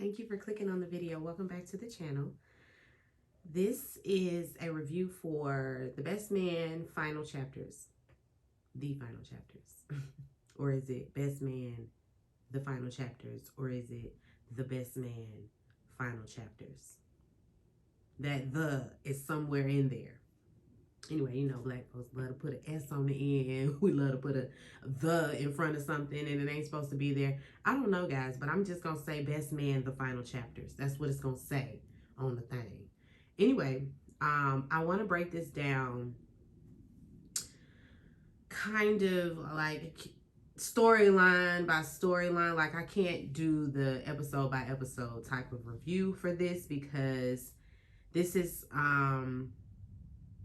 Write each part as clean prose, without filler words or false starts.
Thank you for clicking on the video. Welcome back to the channel. This is a review for The Best Man Final Chapters. The Final Chapters. Or is it Best Man The Final Chapters? Or is it The Best Man Final Chapters? That the is somewhere in there. Anyway, you know, black folks love to put an S on the end. We love to put a the in front of something and it ain't supposed to be there. I don't know, guys, but I'm just going to say Best Man, The Final Chapters. That's what it's going to say on the thing. Anyway, I want to break this down kind of like storyline by storyline. Like, I can't do the episode by episode type of review for this because this is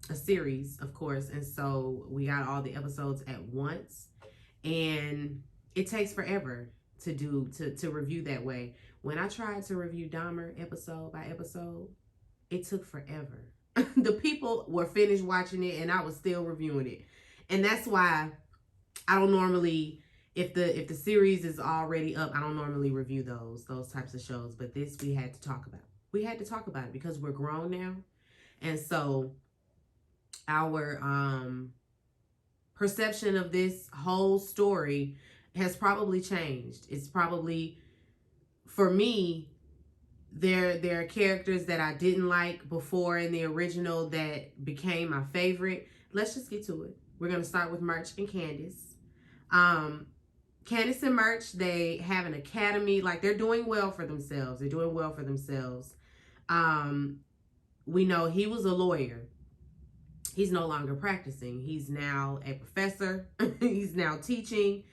a series, of course, and so we got all the episodes at once, and it takes forever to review that way. When I tried to review Dahmer episode by episode, it took forever. The people were finished watching it and I was still reviewing it, and that's why I don't normally, if the series is already up, I don't normally review those types of shows. But this we had to talk about. We had to talk about it because we're grown now, and so our perception of this whole story has probably changed. It's probably, for me, there are characters that I didn't like before in the original that became my favorite. Let's just get to it. We're going to start with Murch and Candace. Candace and Murch, they have an academy. Like, they're doing well for themselves. They're doing well for themselves. We know he was a lawyer. He's no longer practicing. He's now a professor. He's now teaching.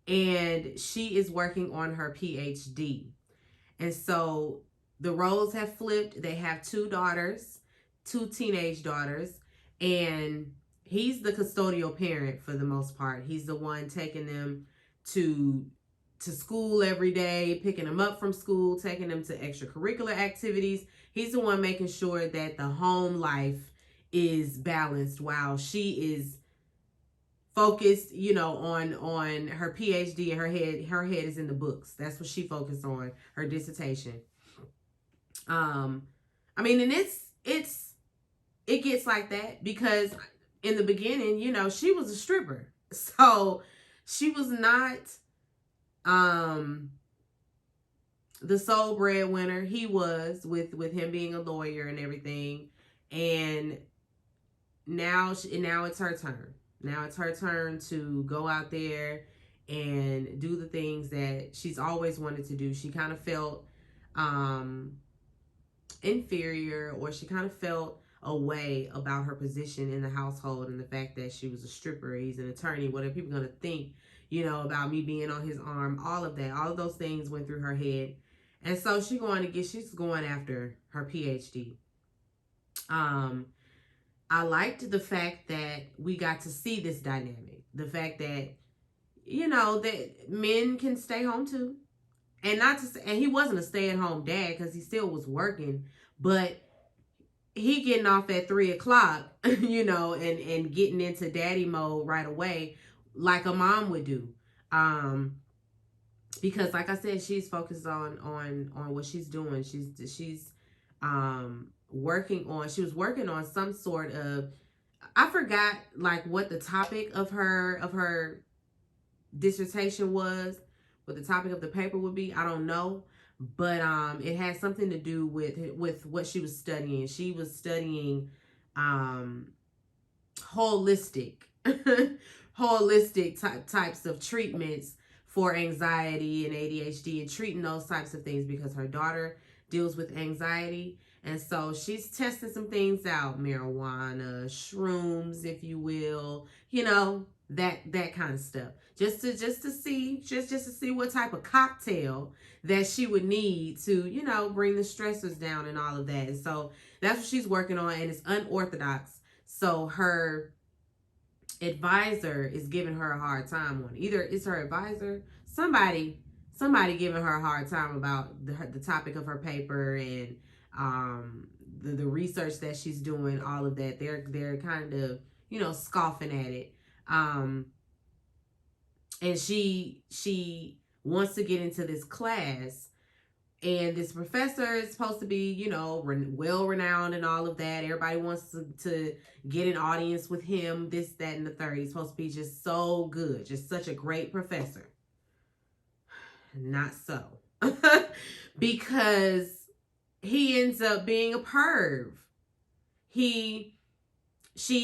And she is working on her PhD. And so the roles have flipped. They have two daughters, two teenage daughters. And he's the custodial parent for the most part. He's the one taking them to school every day, picking them up from school, taking them to extracurricular activities. He's the one making sure that the home life is balanced while she is focused, you know, on her PhD, and her head is in the books. That's what she focused on, her dissertation. I mean, and it gets like that because in the beginning, you know, she was a stripper. So she was not the sole breadwinner. He was with him being a lawyer and everything. And now it's her turn. Now it's her turn to go out there and do the things that she's always wanted to do. She kind of felt inferior, or she kind of felt a way about her position in the household and the fact that she was a stripper. He's an attorney. What are people going to think, you know, about me being on his arm? All of that. All of those things went through her head. And so she's going after her PhD. I liked the fact that we got to see this dynamic. The fact that, you know, that men can stay home too. And he wasn't a stay-at-home dad because he still was working, but he getting off at 3 o'clock, you know, and getting into daddy mode right away, like a mom would do. Because like I said, she's focused on what she's doing. She's she was working on some sort of, I forgot like what the topic of her dissertation was, what the topic of the paper would be. I don't know, but it had something to do with what she was studying. She was studying holistic types of treatments for anxiety and ADHD, and treating those types of things because her daughter deals with anxiety. And so she's testing some things out, marijuana, shrooms, if you will, you know, that kind of stuff. Just to see what type of cocktail that she would need to, you know, bring the stressors down and all of that. And so that's what she's working on, and it's unorthodox. So her advisor is giving her a hard time on it. Either it's her advisor, somebody giving her a hard time about the topic of her paper and the research that she's doing, all of that. They're kind of, you know, scoffing at it. And she wants to get into this class, And this professor is supposed to be, you know, well renowned and all of that. Everybody wants to get an audience with him, this, that, and the third. He's supposed to be just so good, just such a great professor. Not so. Because he ends up being a perv. She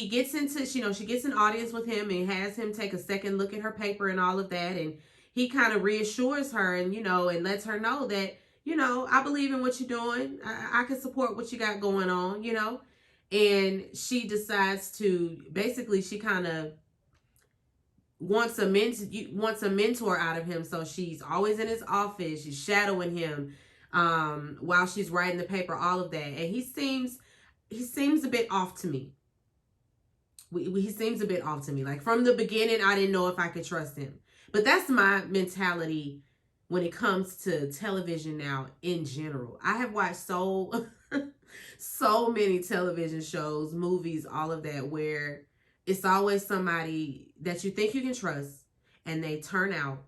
gets into, you know, she gets an audience with him and has him take a second look at her paper and all of that. And he kind of reassures her and, you know, and lets her know that, you know, I believe in what you're doing. I can support what you got going on, you know. And she decides to, basically, she kind of wants a mentor out of him. So she's always in his office. She's shadowing him while she's writing the paper, all of that. And he seems a bit off to me. He seems a bit off to me. Like, from the beginning, I didn't know if I could trust him. But that's my mentality when it comes to television now in general. I have watched so many television shows, movies, all of that, where it's always somebody that you think you can trust and they turn out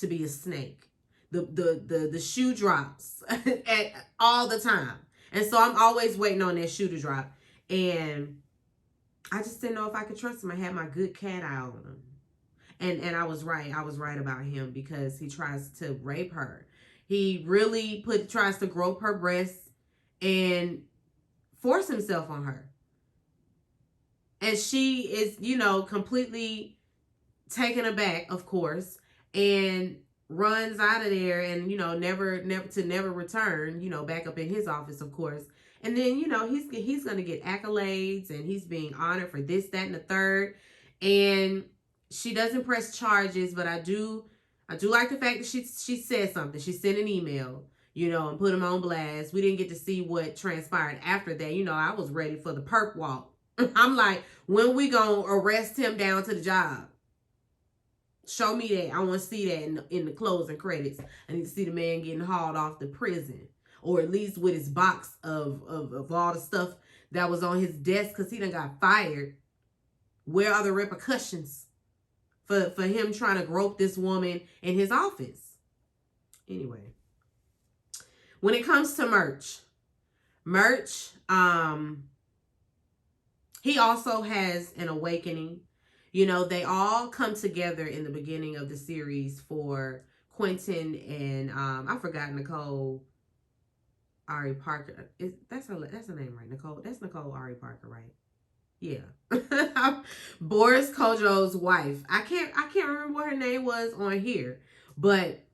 to be a snake. The shoe drops at all the time. And so I'm always waiting on that shoe to drop. And I just didn't know if I could trust him. I had my good cat eye on him. And I was right. I was right about him because he tries to rape her. He really tries to grope her breasts and force himself on her. And she is, you know, completely taken aback, of course, and runs out of there and, you know, never return, you know, back up in his office, of course. And then, you know, he's going to get accolades and he's being honored for this, that, and the third. And she doesn't press charges, but I do like the fact that she said something. She sent an email, you know, and put him on blast. We didn't get to see what transpired after that. You know, I was ready for the perp walk. I'm like, when we gonna arrest him down to the job? Show me that. I want to see that in the closing credits. I need to see the man getting hauled off the prison. Or at least with his box of all the stuff that was on his desk because he done got fired. Where are the repercussions for him trying to grope this woman in his office? Anyway, when it comes to Murch, he also has an awakening. You know, they all come together in the beginning of the series for Quentin and I forgot Nicole Ari Parker. That's her name, right? Nicole. That's Nicole Ari Parker, right? Yeah. Boris Kodjoe's wife. I can't remember what her name was on here, but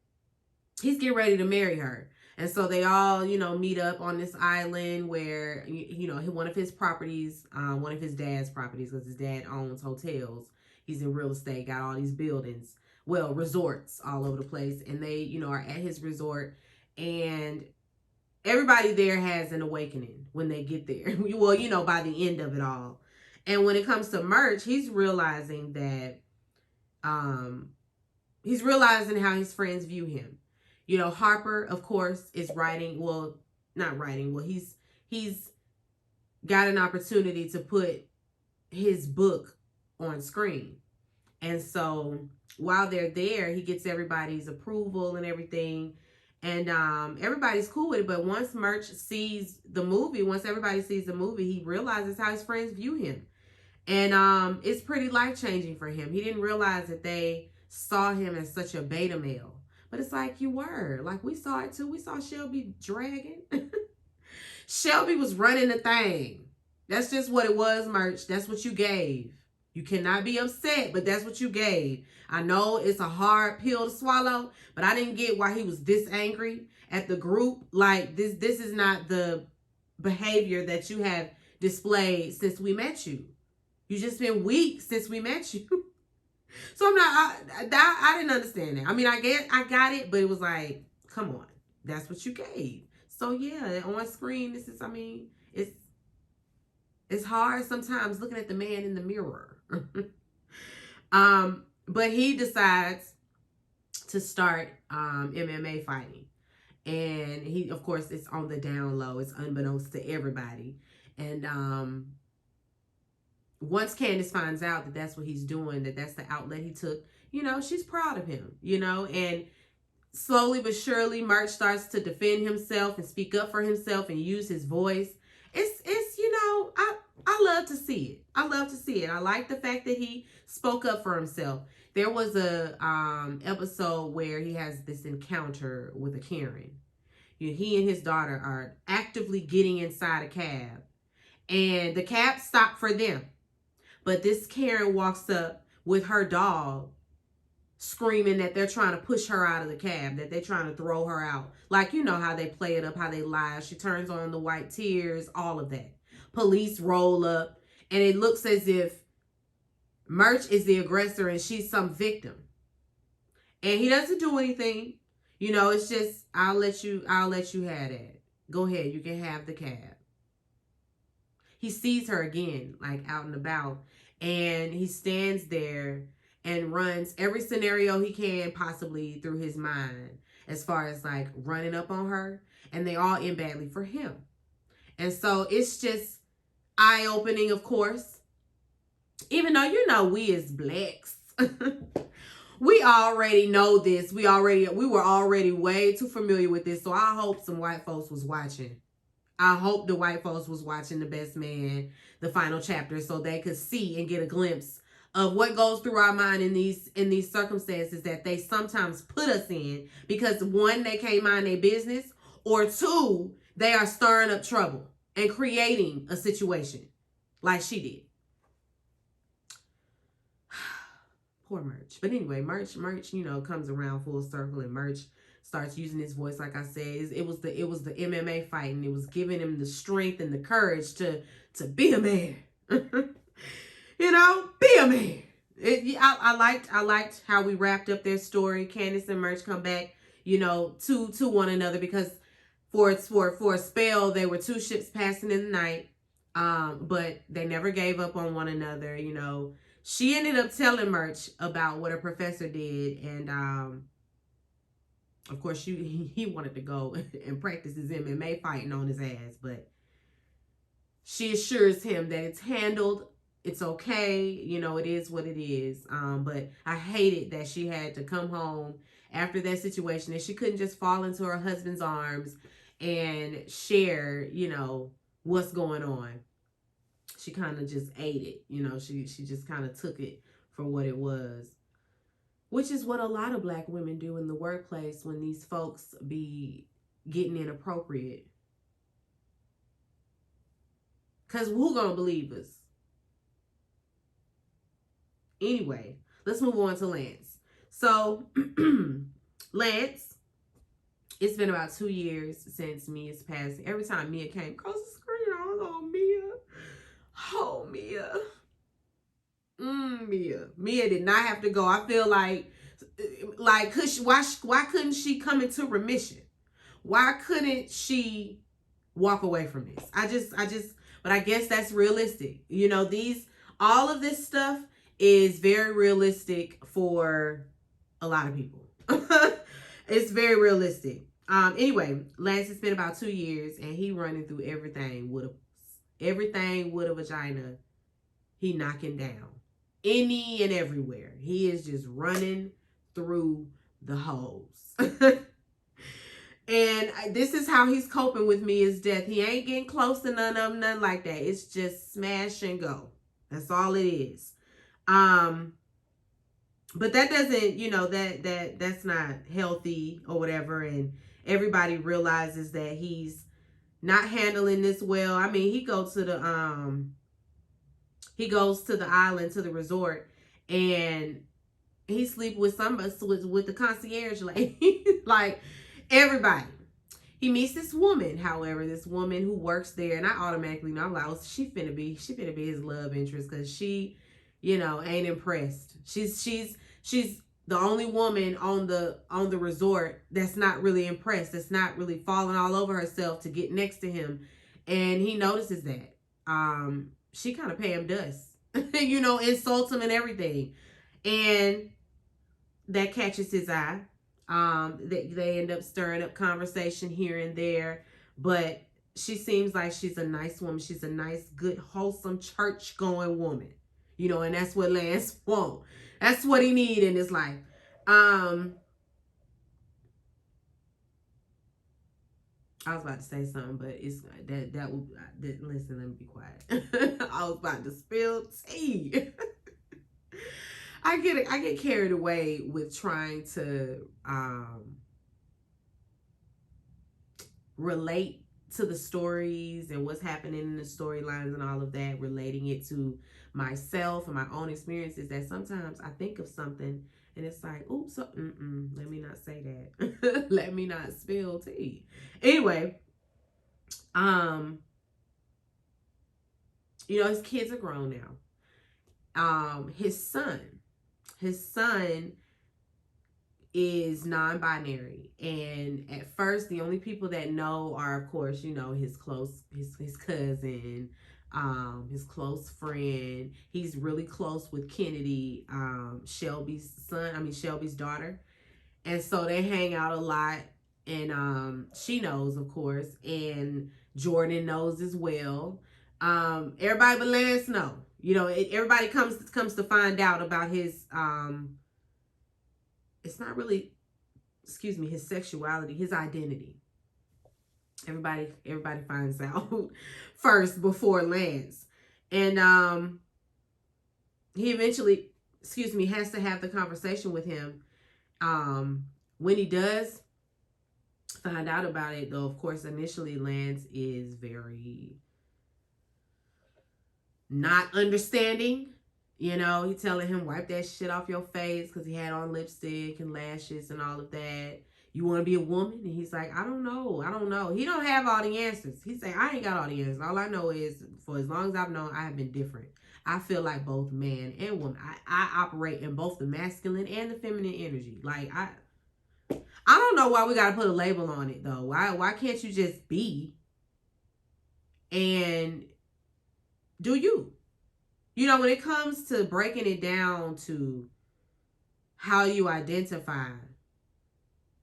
he's getting ready to marry her. And so they all, you know, meet up on this island where, you know, one of his properties, one of his dad's properties, because his dad owns hotels. He's in real estate, got all these buildings, well, resorts all over the place. And they, you know, are at his resort. And everybody there has an awakening when they get there. Well, you know, by the end of it all. And when it comes to Murch, he's realizing that, he's realizing how his friends view him. You know, Harper, of course, is writing, well, not writing, well, he's got an opportunity to put his book on screen. And so while they're there, he gets everybody's approval and everything. And everybody's cool with it. But once Murch sees the movie, once everybody sees the movie, he realizes how his friends view him. And it's pretty life-changing for him. He didn't realize that they saw him as such a beta male. But it's like, you were. Like, we saw it too. We saw Shelby dragging. Shelby was running the thing. That's just what it was, Murch. That's what you gave. You cannot be upset, but that's what you gave. I know it's a hard pill to swallow, but I didn't get why he was this angry at the group. Like, this is not the behavior that you have displayed since we met you. You just been weak since we met you. So I didn't understand that. I mean, I got it, but it was like, come on, that's what you gave. So yeah, on screen, this is, I mean, it's hard sometimes looking at the man in the mirror. But he decides to start MMA fighting. And he, of course, it's on the down low. It's unbeknownst to everybody. And once Candace finds out that that's what he's doing, that that's the outlet he took, you know, she's proud of him, you know. And slowly but surely, Merch starts to defend himself and speak up for himself and use his voice. It's I love to see it. I love to see it. I like the fact that he spoke up for himself. There was a episode where he has this encounter with a Karen. He and his daughter are actively getting inside a cab, and the cab stopped for them. But this Karen walks up with her dog, screaming that they're trying to push her out of the cab, that they're trying to throw her out. Like, you know how they play it up, how they lie. She turns on the white tears, all of that. Police roll up, and it looks as if Merch is the aggressor and she's some victim. And he doesn't do anything. It's just, I'll let you have that. Go ahead, you can have the cab. He sees her again, like out and about, and he stands there and runs every scenario he can possibly through his mind, as far as like running up on her, and they all end badly for him. And so it's just eye-opening, of course. Even though, we as blacks, we already know this. We were already way too familiar with this. So I hope some white folks was watching. I hope the white folks was watching The Best Man, the final chapter, so they could see and get a glimpse of what goes through our mind in these circumstances that they sometimes put us in, because one, they can't mind their business, or two, they are stirring up trouble and creating a situation like she did. Poor Merch. But anyway, Merch, comes around full circle, and Merch starts using his voice. Like I said, it was the MMA fight, and it was giving him the strength and the courage to be a man. Be a man. I liked how we wrapped up their story. Candace and Merch come back, to one another, because for a spell they were two ships passing in the night, but they never gave up on one another. She ended up telling Merch about what her professor did, and of course he wanted to go and practice his MMA fighting on his ass, but she assures him that it's handled. It's okay. It is what it is. But I hated that she had to come home after that situation, and she couldn't just fall into her husband's arms and share, what's going on. She kind of just ate it. She just kind of took it for what it was, which is what a lot of black women do in the workplace when these folks be getting inappropriate. Because who gonna believe us? Anyway, let's move on to Lance. So, Lance, it's been about 2 years since Mia's passing. Every time Mia came across the screen, I was on Mia. Oh, Mia. Mia. Mia did not have to go. I feel like why couldn't she come into remission? Why couldn't she walk away from this? But I guess that's realistic. All of this stuff is very realistic for a lot of people. It's very realistic. Anyway, Lance, it's been about 2 years, and he running through everything with a vagina. He knocking down any and everywhere. He is just running through the holes. And this is how he's coping with Mia's death. He ain't getting close to none of them, nothing like that. It's just smash and go. That's all it is. But that doesn't, that's not healthy or whatever. And everybody realizes that he's not handling this well. I mean, he goes to the island, to the resort, and he sleep with somebody, with the concierge lady. Like, everybody. He meets this woman, however, this woman who works there, and I automatically know, I'm like, oh, she finna be his love interest, because she, ain't impressed. She's the only woman on the resort that's not really impressed, that's not really falling all over herself to get next to him. And he notices that. She kind of pay him dust, insults him and everything. And that catches his eye. They end up stirring up conversation here and there, but she seems like she's a nice woman. She's a nice, good, wholesome, church-going woman, and that's what Lance wants. That's what he need in his life. I was about to say something, but it's listen, let me be quiet. I was about to spill tea. I get carried away with trying to relate to the stories and what's happening in the storylines and all of that, relating it to myself and my own experiences, that sometimes I think of something and it's like, oops, let me not say that. Let me not spill tea. Anyway, his kids are grown now. His son is non-binary, and at first the only people that know are, of course, his cousin, his close friend. He's really close with Kennedy, Shelby's daughter, and so they hang out a lot. And she knows, of course, and Jordan knows as well. Everybody but Lance know. Everybody comes to find out about his it's not really, his sexuality, his identity. Everybody finds out first before Lance. And he eventually, has to have the conversation with him. When he does find out about it, though, of course, initially Lance is very not understanding. He telling him, wipe that shit off your face, because he had on lipstick and lashes and all of that. You want to be a woman? And he's like, I don't know. He don't have all the answers. He say, I ain't got all the answers. All I know is, for as long as I've known, I have been different. I feel like both man and woman. I operate in both the masculine and the feminine energy. Like, I don't know why we got to put a label on it, though. Why can't you just be and do you? When it comes to breaking it down to how you identify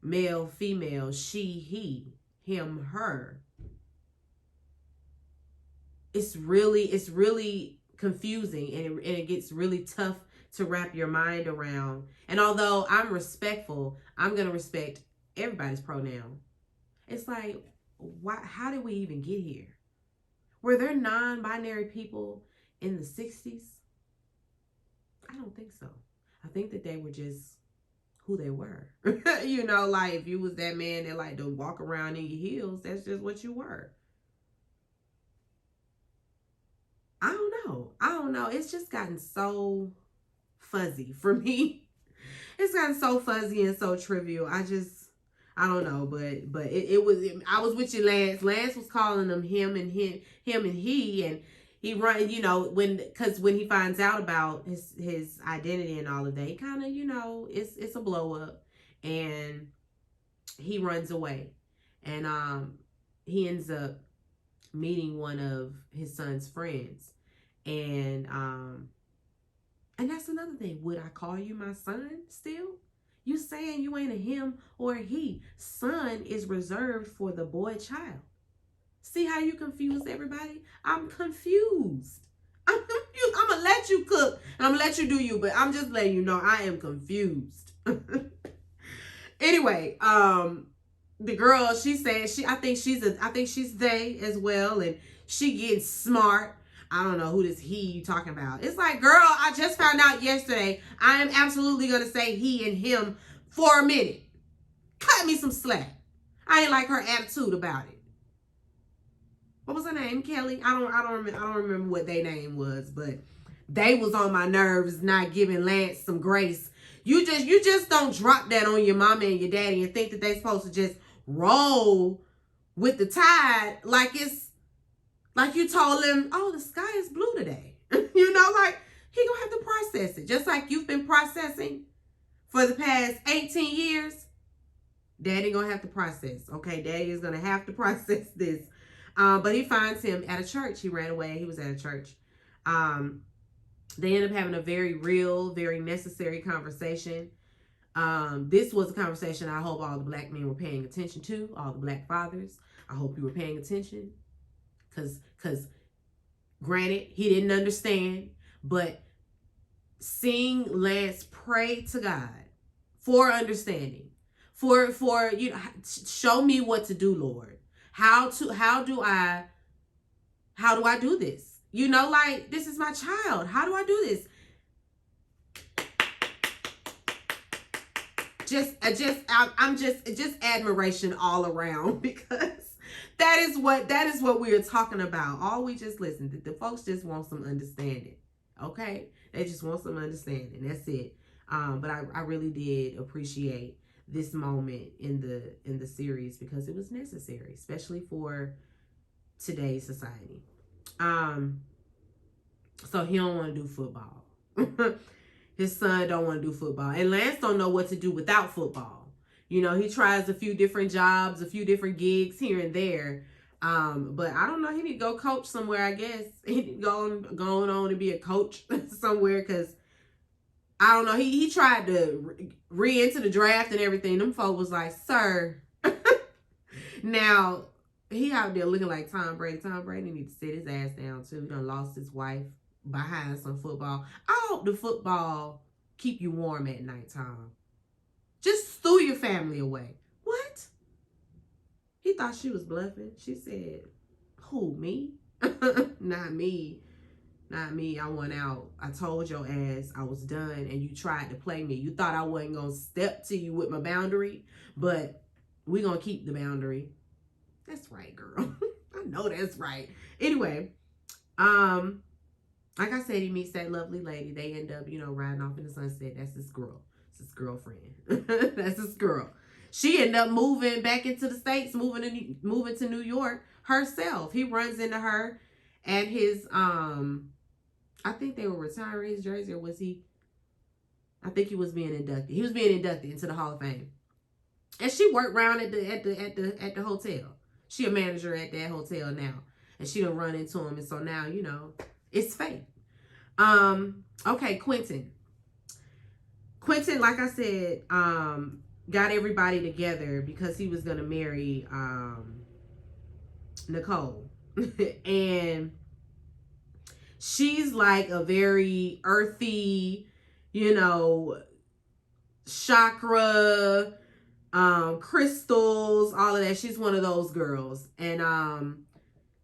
male, female, she, he, him, her, it's really confusing, and it gets really tough to wrap your mind around. And although I'm respectful, I'm going to respect everybody's pronoun. It's like, how did we even get here? Were there non-binary people in the 60s? I don't think so. I think that they were just who they were. Like, if you was that man that like to walk around in your heels, that's just what you were. I don't know. It's just gotten so fuzzy for me. It's gotten so fuzzy and so trivial. I don't know, but I was with you, Lance. Lance was calling them him and he, and he run, because when he finds out about his identity and all of that, he kind of, it's a blow up, and he runs away, and he ends up meeting one of his son's friends, and that's another thing. Would I call you my son still? You saying you ain't a him or a he. Son is reserved for the boy child. See how you confuse everybody? I'm confused. I'm going to let you cook and I'm going to let you do you, but I'm just letting you know I am confused. Anyway, the girl, she said I think she's they as well, and she gets smart. I don't know who this he you talking about. It's like, girl, I just found out yesterday. I am absolutely going to say he and him for a minute. Cut me some slack. I ain't like her attitude about it. What was her name? Kelly? I don't remember what their name was, but they was on my nerves, not giving Lance some grace. You just don't drop that on your mama and your daddy and think that they supposed to just roll with the tide like it's like you told them, oh, the sky is blue today. Like, he gonna have to process it. Just like you've been processing for the past 18 years, daddy gonna have to process. Okay, daddy is gonna have to process this. But he finds him at a church. He ran away. He was at a church. They end up having a very real, very necessary conversation. This was a conversation I hope all the black men were paying attention to, all the black fathers. I hope you were paying attention. Because granted, he didn't understand, but seeing Lance pray to God for understanding, for show me what to do, Lord. How do I do this? You know, like, this is my child. How do I do this? I'm just admiration all around, because that is what we are talking about. All we just listen. The folks just want some understanding. Okay, they just want some understanding. That's it. But I really did appreciate this moment in the series, because it was necessary, especially for today's society. So he don't want to do football. His son don't want to do football, and Lance don't know what to do without football. You know, he tries a few different jobs, a few different gigs here and there. But I don't know. He need to go coach somewhere. I guess he need to go on to be a coach somewhere, because I don't know. He tried to re-enter the draft and everything. Them folk was like, "Sir." Now he out there looking like Tom Brady. Tom Brady need to sit his ass down too. He done lost his wife behind some football. I hope the football keep you warm at nighttime. Just stew your family away. What? He thought she was bluffing. She said, "Who, me?" Not me. Not me. I went out. I told your ass I was done, and you tried to play me. You thought I wasn't going to step to you with my boundary, but we going to keep the boundary. That's right, girl. I know that's right. Anyway, like I said, he meets that lovely lady. They end up, riding off in the sunset. That's his girl. It's his girlfriend. That's his girl. She ended up moving back into the States, moving to New York herself. He runs into her at his, I think they were retiring his jersey, or was he? I think he was being inducted. He was being inducted into the Hall of Fame. And she worked around at the hotel. She a manager at that hotel now. And she done run into him. And so now, it's fate. Okay, Quentin. Quentin, like I said, got everybody together because he was gonna marry Nicole. And she's like a very earthy, chakra, crystals, all of that. She's one of those girls. And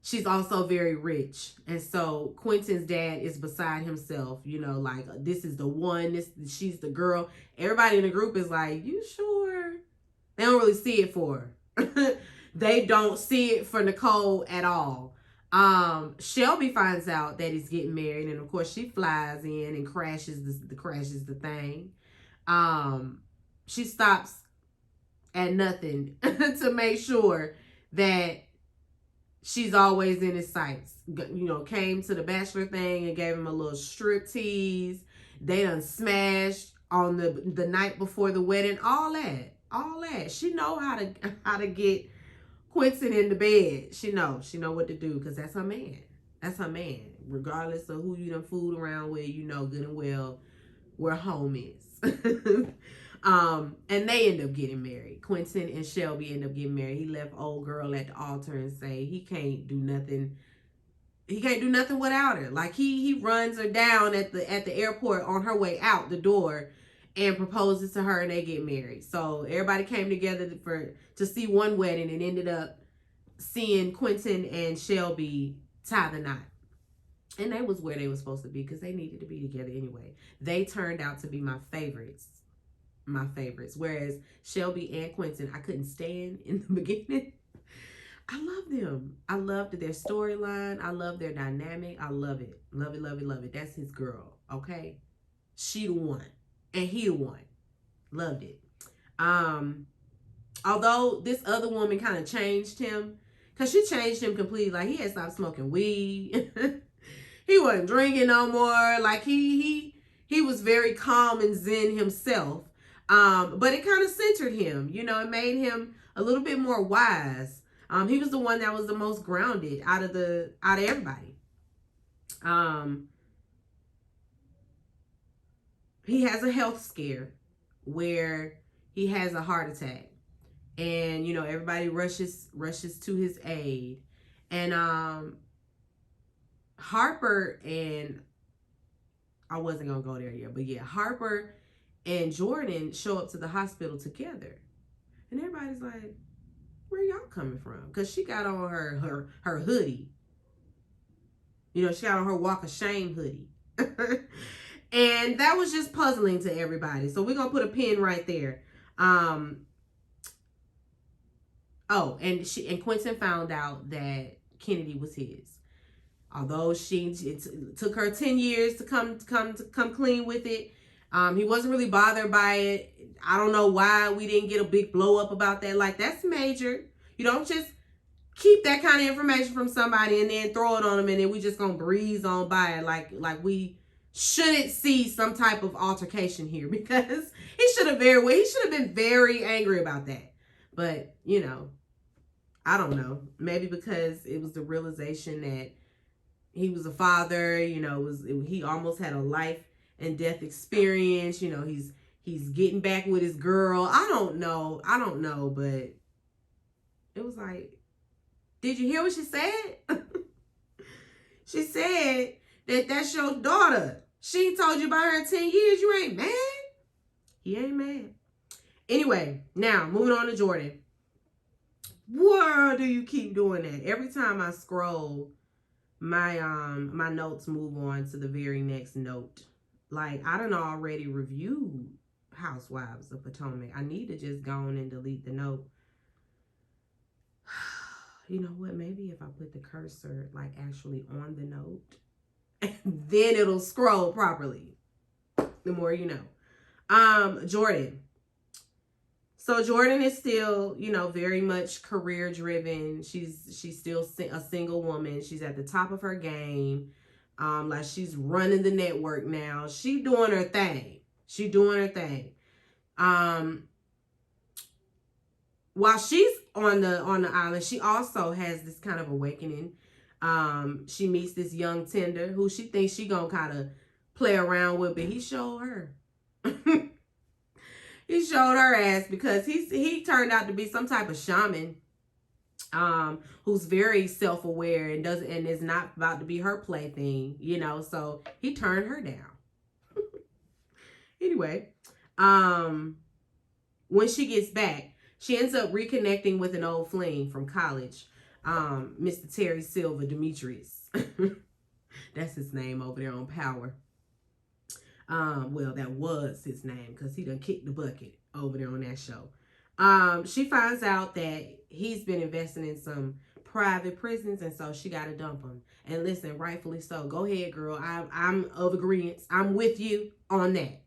she's also very rich. And so Quentin's dad is beside himself, like, this is the one, she's the girl. Everybody in the group is like, "You sure?" They don't really see it for her. They don't see it for Nicole at all. Shelby finds out that he's getting married, and of course she flies in and crashes the thing. She stops at nothing to make sure that she's always in his sights. Came to the bachelor thing and gave him a little strip tease. They done smashed on the night before the wedding. All that. She know how to get Quentin in the bed. She know what to do, because that's her man. That's her man. Regardless of who you done fooled around with, good and well where home is. And they end up getting married. Quentin and Shelby end up getting married. He left old girl at the altar and say he can't do nothing. He can't do nothing without her. Like, he runs her down at the airport on her way out the door and proposes to her, and they get married. So everybody came together to see one wedding, and ended up seeing Quentin and Shelby tie the knot. And they was where they were supposed to be, because they needed to be together anyway. They turned out to be my favorites. Whereas Shelby and Quentin, I couldn't stand in the beginning. I love them. I loved their storyline. I love their dynamic. I love it. Love it. That's his girl. Okay. She the one. And he the one. Loved it. Although this other woman kind of changed him, because she changed him completely. Like, he had stopped smoking weed. He wasn't drinking no more. Like, he was very calm and zen himself. But it kind of centered him. It made him a little bit more wise. He was the one that was the most grounded out of everybody. He has a health scare where he has a heart attack, and everybody rushes to his aid. And Harper and I wasn't gonna go there yet, but yeah, Harper and Jordan show up to the hospital together, and everybody's like, Where y'all coming from? Because she got on her hoodie. You know, she got on her walk of shame hoodie. And that was just puzzling to everybody. So we're going to put a pin right there. Oh, and Quentin found out that Kennedy was his. Although it took her 10 years to come clean with it. He wasn't really bothered by it. I don't know why we didn't get a big blow up about that. Like, that's major. You don't just keep that kind of information from somebody and then throw it on them and then we just gonna breeze on by it like we shouldn't see some type of altercation here, because he should have been very angry about that. But, you know, I don't know. Maybe because it was the realization that he was a father, you know, he almost had a life and death experience. You know, he's getting back with his girl. I don't know, but it was like, did you hear what she said? She said that that's your daughter. She told you about her in 10 years. You ain't mad? He ain't mad. Anyway, now moving on to Jordan. Why do you keep doing that? Every time I scroll, my my notes move on to the very next note. Like, I done already reviewed Housewives of Potomac. I need to just go on and delete the note. You know what? Maybe if I put the cursor like actually on the note, then it'll scroll properly. The more you know. Jordan. So Jordan is still, you know, very much career driven. She's still a single woman. She's at the top of her game. Like, she's running the network now. She doing her thing. While she's on the island, she also has this kind of awakening. She meets this young tender who she thinks she gonna kind of play around with, but he showed her. He showed her ass, because he turned out to be some type of shaman, who's very self-aware and is not about to be her plaything, you know. So he turned her down. Anyway, when she gets back, she ends up reconnecting with an old fling from college, Mr. Terry Silver Demetrius. That's his name over there on Power. Well, that was his name, because he done kicked the bucket over there on that show. She finds out that he's been investing in some private prisons, and so she got to dump him. And listen, rightfully so. Go ahead, girl. I'm of agreement. I'm with you on that.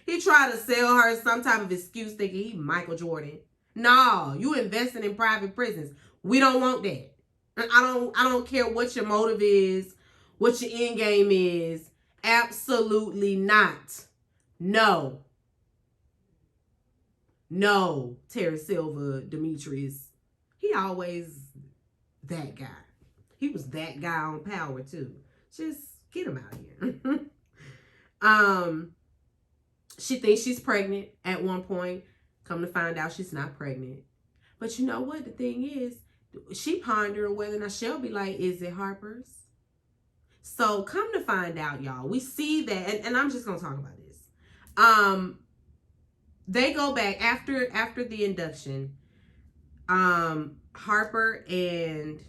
He tried to sell her some type of excuse thinking he Michael Jordan. No, you investing in private prisons. We don't want that. I don't care what your motive is, what your end game is. Absolutely not. No, Terry Silver Demetrius. He always that guy. He was that guy on Power too. Just get him out here. She thinks she's pregnant at one point. Come to find out she's not pregnant. But you know what? The thing is, she pondering whether or not she'll be like, is it Harper's? So come to find out, y'all, we see that, and I'm just gonna talk about this. They go back after the induction. Harper and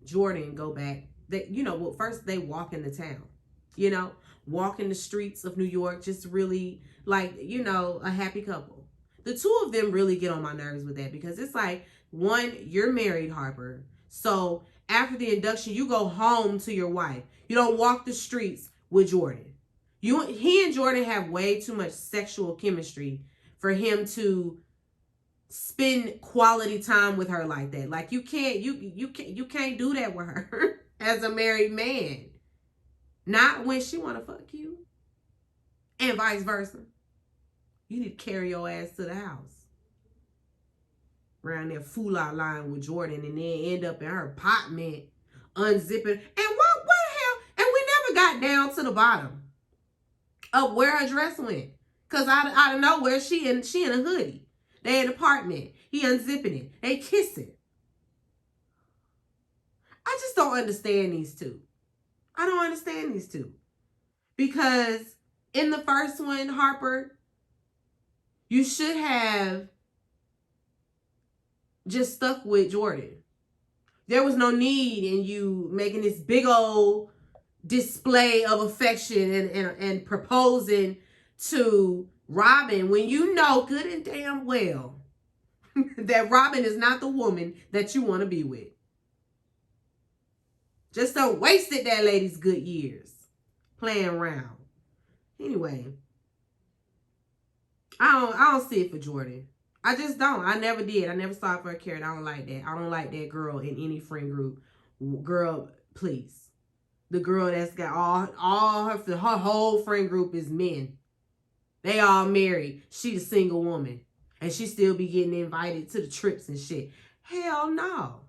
Jordan go back. They, you know, well, first they walk in the town, you know, walk in the streets of New York, just really like, you know, a happy couple. The two of them really get on my nerves with that, because it's like, one, you're married, Harper, so after the induction, you go home to your wife. You don't walk the streets with Jordan. He and Jordan have way too much sexual chemistry for him to spend quality time with her like that. Like, you can't do that with her as a married man. Not when she want to fuck you, and vice versa. You need to carry your ass to the house. Around there fool-out line with Jordan, and then end up in her apartment, unzipping. And what the hell? And we never got down to the bottom of where her dress went. Because out of nowhere, she in a hoodie. They in an apartment. He unzipping it. They kissing. I just don't understand these two. I don't understand these two. Because in the first one, Harper, you should have just stuck with Jordan. There was no need in you making this big old display of affection and proposing to Robin when you know good and damn well that Robin is not the woman that you want to be with. Just don't waste that lady's good years playing around. Anyway, I don't see it for Jordan. I just don't. I never did. I never saw it for a character. I don't like that. I don't like that girl in any friend group. Girl, please. The girl that's got all her whole friend group is men. They all married. She the single woman. And she still be getting invited to the trips and shit. Hell no.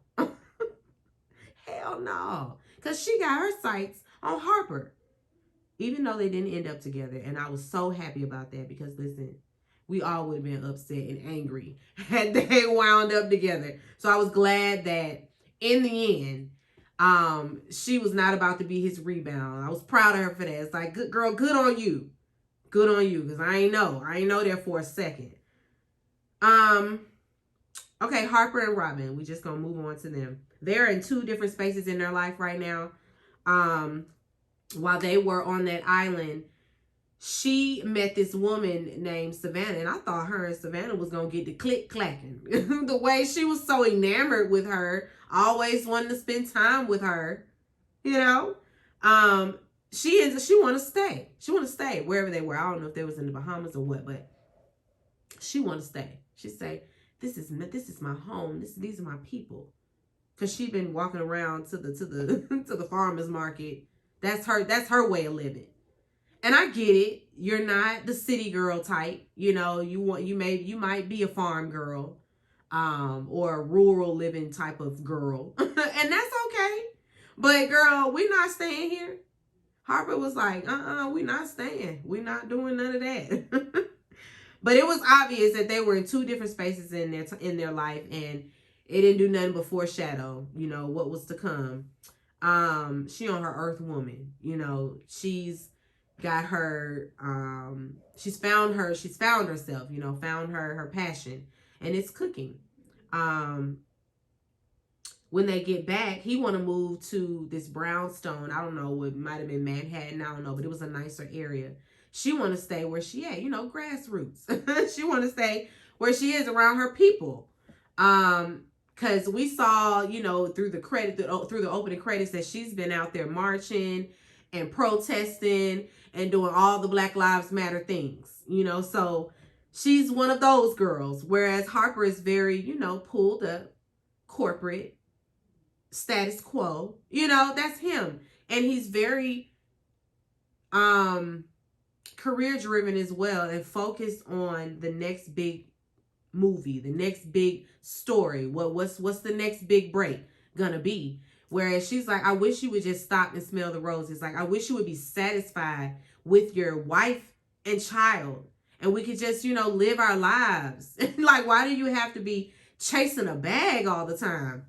Hell no. Because she got her sights on Harper. Even though they didn't end up together. And I was so happy about that. Because listen, we all would have been upset and angry had they wound up together. So I was glad that in the end, she was not about to be his rebound. I was proud of her for that. It's like, good girl, good on you. Good on you. Because I ain't know there for a second. Okay, Harper and Robin. We just gonna move on to them. They're in two different spaces in their life right now. While they were on that island, she met this woman named Savannah, and I thought her and Savannah was gonna get the click clacking. The way she was so enamored with her, always wanting to spend time with her, you know. She want to stay. She want to stay wherever they were. I don't know if they was in the Bahamas or what, but she want to stay. She say, "This is my home. These are my people." Cause she been walking around to the to the farmers market. That's her way of living. And I get it. You're not the city girl type. You know, you might be a farm girl, or a rural living type of girl. And that's okay. But girl, we're not staying here. Harper was like, we're not staying. We're not doing none of that. But it was obvious that they were in two different spaces in their life, and it didn't do nothing but foreshadow, you know, what was to come. She on her Earth woman, you know, she's got her, she's found herself, you know, found her passion, and it's cooking. When they get back, he want to move to this brownstone. I don't know, it might have been Manhattan, I don't know, but it was a nicer area. She want to stay where she at, you know, grassroots. She want to stay where she is around her people. Because we saw, you know, through the opening credits that she's been out there marching and protesting and doing all the Black Lives Matter things, you know. So she's one of those girls. Whereas Harper is very, you know, pulled up, corporate, status quo. You know, that's him. And he's very career driven as well, and focused on the next big movie, the next big story. What's the next big break gonna be? Whereas she's like, I wish you would just stop and smell the roses. Like, I wish you would be satisfied with your wife and child, and we could just, you know, live our lives. Like, why do you have to be chasing a bag all the time?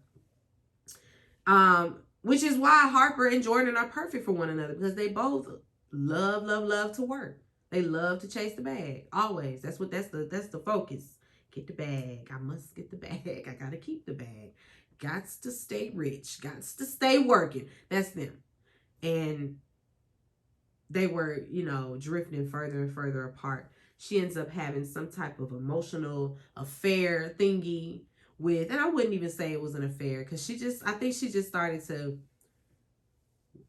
Which is why Harper and Jordan are perfect for one another, because they both love to work. They love to chase the bag. Always. That's the focus. Get the bag. I must get the bag. I gotta keep the bag. Gots to stay rich. Gots to stay working. That's them. And they were, you know, drifting further and further apart. She ends up having some type of emotional affair thingy with, and I wouldn't even say it was an affair, because I think she just started to,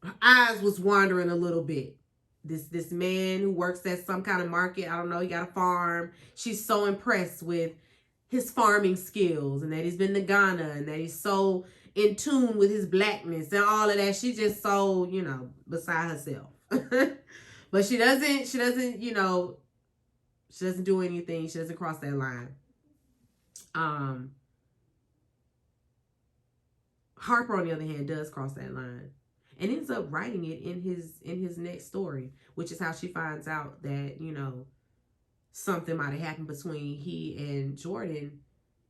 her eyes was wandering a little bit. This man who works at some kind of market, I don't know, he got a farm. She's so impressed with his farming skills, and that he's been to Ghana, and that he's so in tune with his blackness and all of that. She's just so, you know, beside herself. But she doesn't, you know, she doesn't do anything. She doesn't cross that line. Harper, on the other hand, does cross that line, and ends up writing it in his next story, which is how she finds out that, you know, something might have happened between he and Jordan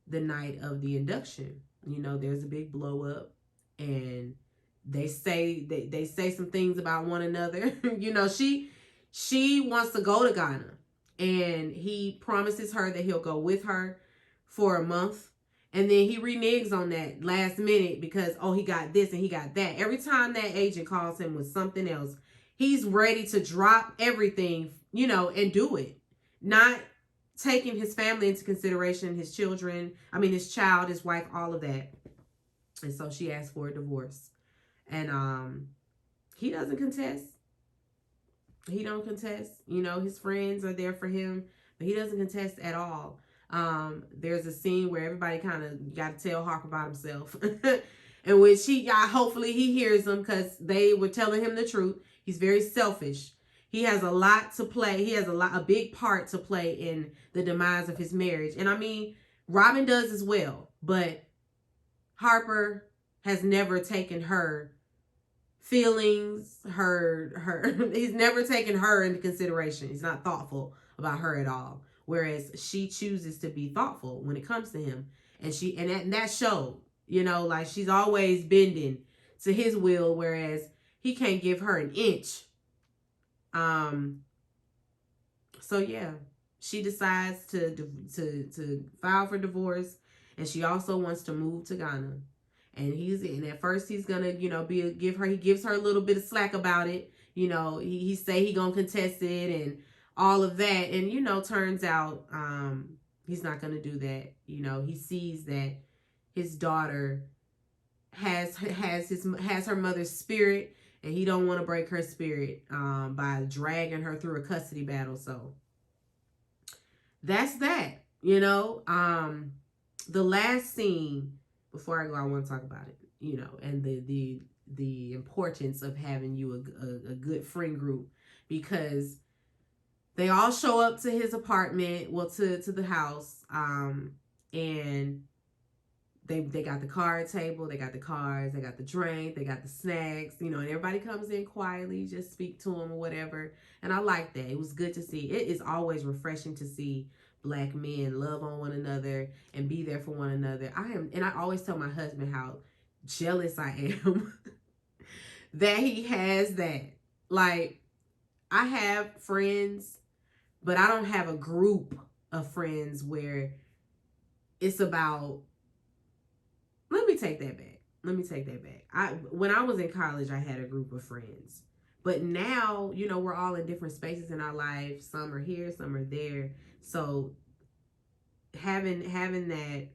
the night of the induction. You know, there's a big blow up, and they say some things about one another. You know, she wants to go to Ghana, and he promises her that he'll go with her for a month, And then he reneges on that last minute because, oh, he got this and he got that. Every time that agent calls him with something else, he's ready to drop everything, you know, and do it. Not taking his family into consideration, his children, his child, his wife, all of that. And so she asked for a divorce. And he doesn't contest. He don't contest. You know, his friends are there for him, but he doesn't contest at all. There's a scene where everybody kind of got to tell Harper about himself. And which hopefully he hears them, because they were telling him the truth. He's very selfish. He has a lot to play. He has a big part to play in the demise of his marriage. And I mean, Robin does as well, but Harper has never taken her feelings, he's never taken her into consideration. He's not thoughtful about her at all. Whereas she chooses to be thoughtful when it comes to him. And that showed, you know, like she's always bending to his will, whereas he can't give her an inch. So yeah, she decides to file for divorce, and she also wants to move to Ghana. And at first he's gonna, you know, he gives her a little bit of slack about it. You know, he say he gonna contest it and all of that. And, you know, turns out he's not gonna do that. You know, he sees that his daughter has her mother's spirit, and he don't want to break her spirit by dragging her through a custody battle. So that's that, you know. The last scene, before I go, I want to talk about it, you know, and the importance of having you a good friend group, because they all show up to his apartment, well, to the house, and they got the card table, they got the cards, they got the drink, they got the snacks, you know, and everybody comes in quietly, just speak to him or whatever. And I like that. It was good to see. It is always refreshing to see Black men love on one another and be there for one another. I always tell my husband how jealous I am that he has that. Like, I have friends, but I don't have a group of friends where it's about, let me take that back. When I was in college, I had a group of friends. But now, you know, we're all in different spaces in our life. Some are here, some are there. So having that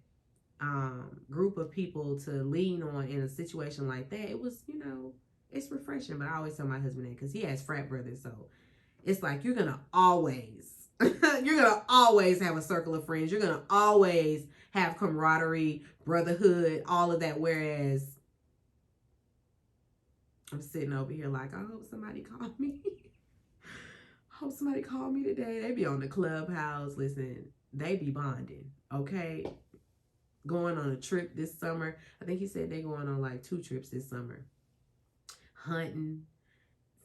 group of people to lean on in a situation like that, it was, you know, it's refreshing. But I always tell my husband that, because he has frat brothers. So it's like, you're going to always have a circle of friends. You're going to always have camaraderie, brotherhood, all of that. Whereas I'm sitting over here like, I hope somebody called me. Hope somebody called me today. They be on the Clubhouse. Listen, they be bonding, okay? Going on a trip this summer. I think he said they going on like 2 trips this summer. Hunting,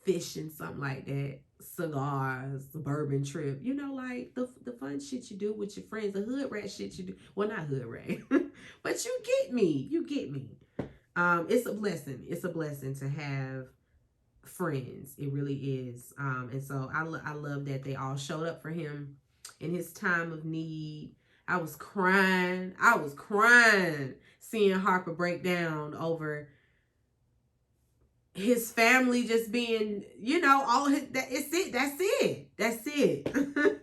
fishing, something like that. Cigars, bourbon trip. You know, like the fun shit you do with your friends. The hood rat shit you do. Well, not hood rat. But you get me. It's a blessing. It's a blessing to have friends. It really is. And so I love that they all showed up for him in his time of need. I was crying seeing Harper break down over his family just being, you know, all his, that's it.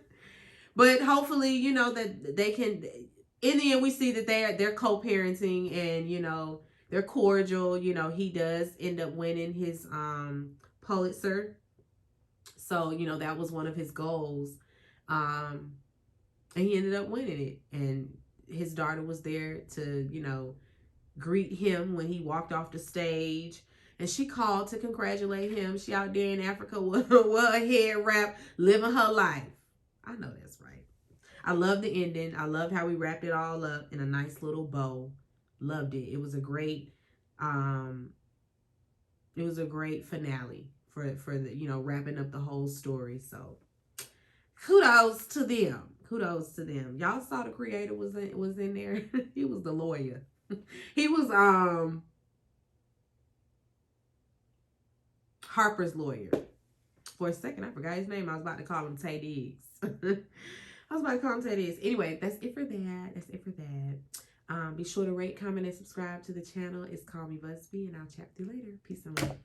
But hopefully, you know, that they can, in the end, we see that they're co-parenting, and, you know, they're cordial. You know, he does end up winning his Pulitzer. So, you know, that was one of his goals. And he ended up winning it. And his daughter was there to, you know, greet him when he walked off the stage. And she called to congratulate him. She out there in Africa with a head wrap, living her life. I know that's right. I love the ending. I loved how we wrapped it all up in a nice little bow. Loved it. It was a great finale for the, you know, wrapping up the whole story. So kudos to them. Y'all saw the creator was in there. He was the lawyer. He was Harper's lawyer. For a second, I forgot his name. I was about to call him Tay Diggs. Anyway, that's it for that. Be sure to rate, comment, and subscribe to the channel. It's Call Me Busby, and I'll chat with you later. Peace and love.